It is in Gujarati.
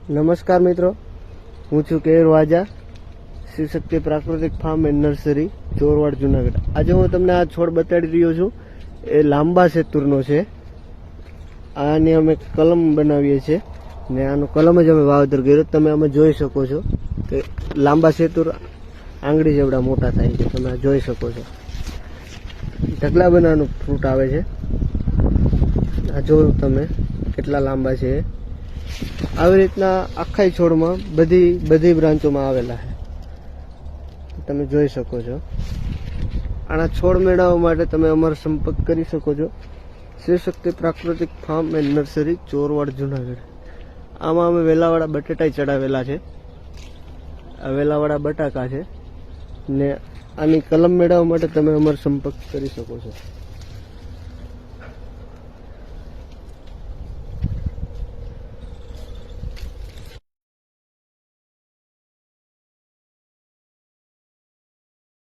નમસ્કાર મિત્રો, હું છું કેર વાજા, શ્રી શક્તિ પ્રાકૃતિક farm and nursery, Chorwad, Junagadh. આજે હું તમને આ છોડ બતાડી રહ્યો છું. એ લાંબા સેતુરનો છે. આની અમે કલમ બનાવીએ છીએ ને આનું કલમ જ અમે વાવેતર કર્યું. તમે અમે જોઈ શકો છો કે લાંબા સેતુર આંગળી જેવડા મોટા થાય છે. તમે જોઈ શકો છો. ઢગલા બનાવવાનું ફ્રૂટ આવે છે. આ જોયું તમે કેટલા લાંબા છે. આવી રીતના આખા છોડમાં બધી બ્રાન્ચોમાં આવેલા છે. તમે જોઈ શકો છો. આના છોડ મેળવવા માટે તમે અમારો સંપર્ક કરી શકો છો. શ્રી શક્તિ પ્રાકૃતિક farm and nursery, Chorwad, Junagadh. આમાં અમે વેલાવાળા બટેટા ચડાવેલા છે. આ વેલાવાળા બટાકા છે ને આની કલમ મેળવવા માટે તમે અમારો સંપર્ક કરી શકો છો.